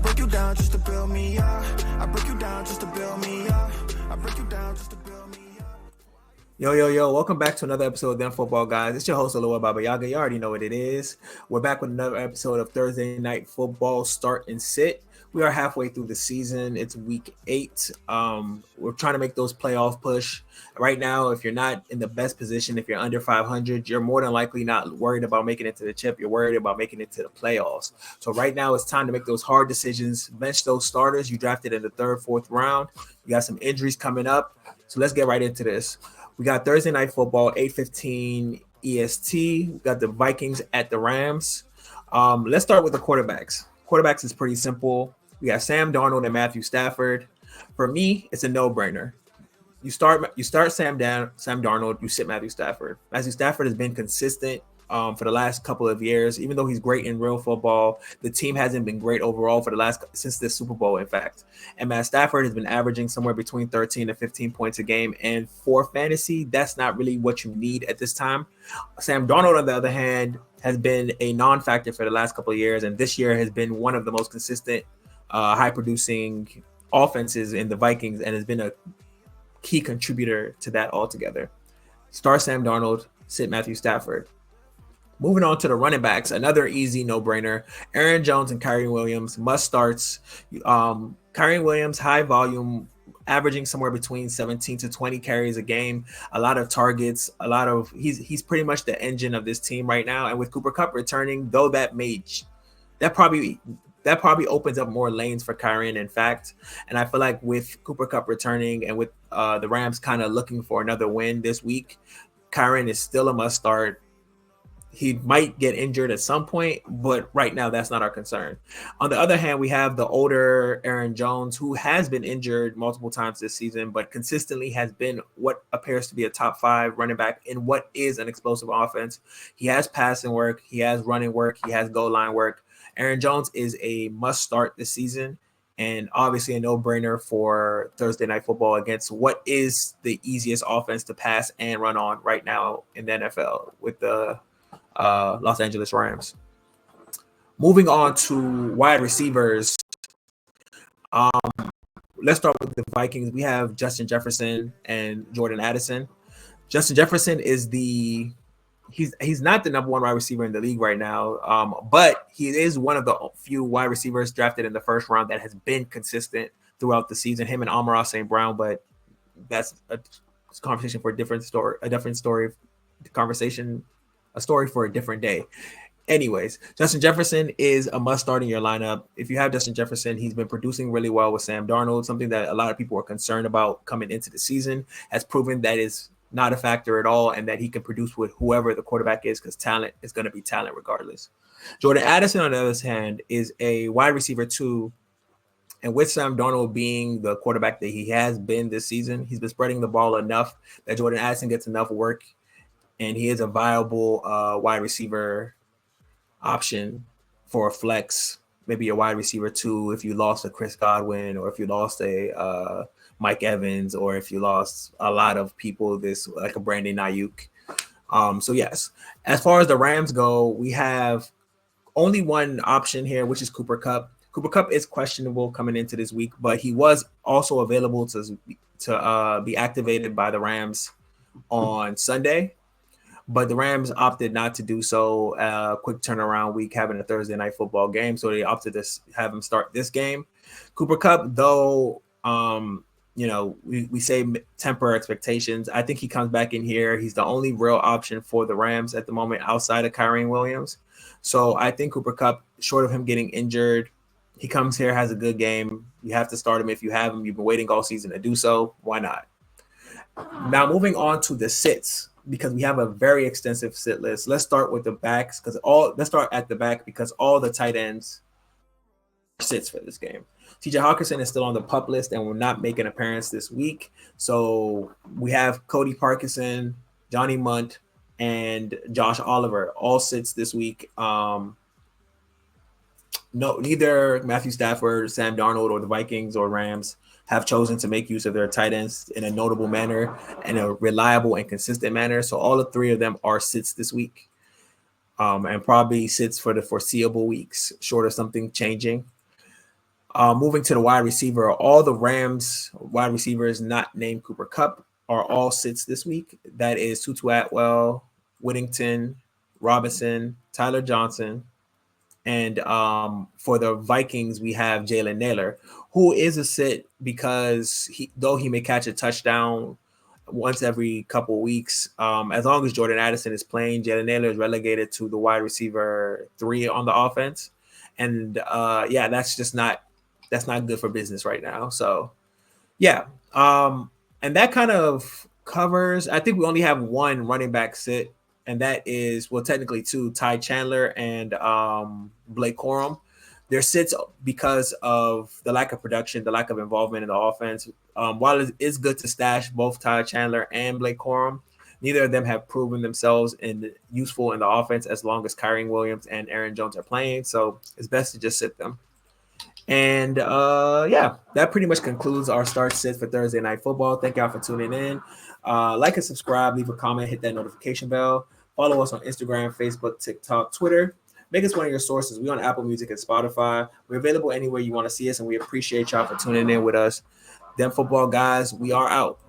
break you down just to build me up. I break you down just to build me up. I break you down just to build me up. Yo, welcome back to another episode of Them Football Guys. It's your host, Aloha Baba Yaga. You already know what it is. We're back with another episode of Thursday Night Football Start and Sit. We are halfway through the season. It's week 8. We're trying to make those playoff push. Right now, if you're not in the best position, if you're under 500, you're more than likely not worried about making it to the chip. You're worried about making it to the playoffs. So right now, it's time to make those hard decisions. Bench those starters you drafted in the 3rd, 4th round. You got some injuries coming up. So let's get right into this. We got Thursday Night Football, 8:15 EST. We got the Vikings at the Rams. Let's start with the quarterbacks. Quarterbacks is pretty simple. We got Sam Darnold and Matthew Stafford. For me, it's a no-brainer. You start Sam Darnold, you sit Matthew Stafford. Matthew Stafford has been consistent for the last couple of years. Even though he's great in real football, the team hasn't been great overall since this Super Bowl, in fact. And Matt Stafford has been averaging somewhere between 13 to 15 points a game. And for fantasy, that's not really what you need at this time. Sam Darnold, on the other hand, has been a non-factor for the last couple of years. And this year has been one of the most consistent, high-producing offenses in the Vikings and has been a key contributor to that altogether. Start Sam Darnold, sit Matthew Stafford. Moving on to the running backs, another easy no-brainer. Aaron Jones and Kyrie Williams, must starts. Kyrie Williams, high volume, averaging somewhere between 17 to 20 carries a game, a lot of targets, he's pretty much the engine of this team right now. And with Cooper Kupp returning, though that probably opens up more lanes for Kyrie, in fact. And I feel like with Cooper Kupp returning and with the Rams kind of looking for another win this week, Kyrie is still a must start. He might get injured at some point, but right now that's not our concern. On the other hand, we have the older Aaron Jones, who has been injured multiple times this season, but consistently has been what appears to be a top 5 running back in what is an explosive offense. He has passing work, he has running work, he has goal line work. Aaron Jones is a must start this season, and obviously a no-brainer for Thursday Night Football against what is the easiest offense to pass and run on right now in the NFL with the Los Angeles Rams. Moving on to wide receivers. Let's start with the Vikings. We have Justin Jefferson and Jordan Addison. Justin Jefferson is he's not the number 1 wide receiver in the league right now, but he is one of the few wide receivers drafted in the 1st round that has been consistent throughout the season. Him and Amon-Ra St. Brown, but that's a conversation for a different story, a story for a different day. Anyways, Justin Jefferson is a must start in your lineup. If you have Justin Jefferson, he's been producing really well with Sam Darnold, something that a lot of people are concerned about coming into the season, has proven that is not a factor at all, and that he can produce with whoever the quarterback is, because talent is going to be talent regardless. Jordan Addison, on the other hand, is a wide receiver too. And with Sam Darnold being the quarterback that he has been this season, he's been spreading the ball enough that Jordan Addison gets enough work, and he is a viable wide receiver option for a flex, maybe a wide receiver too, if you lost a Chris Godwin, or if you lost a Mike Evans, or if you lost a lot of people, like a Brandon Ayuk. So yes, as far as the Rams go, we have only one option here, which is Cooper Kupp. Cooper Kupp is questionable coming into this week, but he was also available to be activated by the Rams on Sunday. But the Rams opted not to do so. Quick turnaround week, having a Thursday Night Football game, so they opted to have him start this game. Cooper Kupp, though, we say temper expectations. I think he comes back in here. He's the only real option for the Rams at the moment outside of Kyrie Williams. So I think Cooper Kupp, short of him getting injured, he comes here, has a good game. You have to start him if you have him. You've been waiting all season to do so. Why not? Now, moving on to the sits, because we have a very extensive sit list. Let's start with the backs, let's start at the back, because all the tight ends sits for this game. TJ Hawkinson is still on the PUP list and will not make an appearance this week. So we have Cody Parkinson, Johnny Munt, and Josh Oliver all sits this week. Neither Matthew Stafford, Sam Darnold, or the Vikings or Rams have chosen to make use of their tight ends in a notable manner and a reliable and consistent manner. So all the 3 of them are sits this week, and probably sits for the foreseeable weeks, short of something changing. Moving to the wide receiver, all the Rams wide receivers not named Cooper Kupp are all sits this week. That is Tutu Atwell, Whittington, Robinson, Tyler Johnson, and for the Vikings, we have Jalen Naylor, who is a sit because though he may catch a touchdown once every couple of weeks, as long as Jordan Addison is playing, Jalen Naylor is relegated to the wide receiver 3 on the offense, and yeah, that's not good for business right now. So yeah, and that kind of covers. I think we only have one running back sit, and that is well, technically two: Ty Chandler and Blake Corum. They're sits because of the lack of production, the lack of involvement in the offense. While it is good to stash both Ty Chandler and Blake Corum, neither of them have proven themselves useful in the offense as long as Kyrie Williams and Aaron Jones are playing. So it's best to just sit them. And yeah, that pretty much concludes our start sits for Thursday Night Football. Thank y'all for tuning in. Like and subscribe, leave a comment, hit that notification bell. Follow us on Instagram, Facebook, TikTok, Twitter. Make us one of your sources. We're on Apple Music and Spotify. We're available anywhere you want to see us, and we appreciate y'all for tuning in with us. Them football guys, we are out.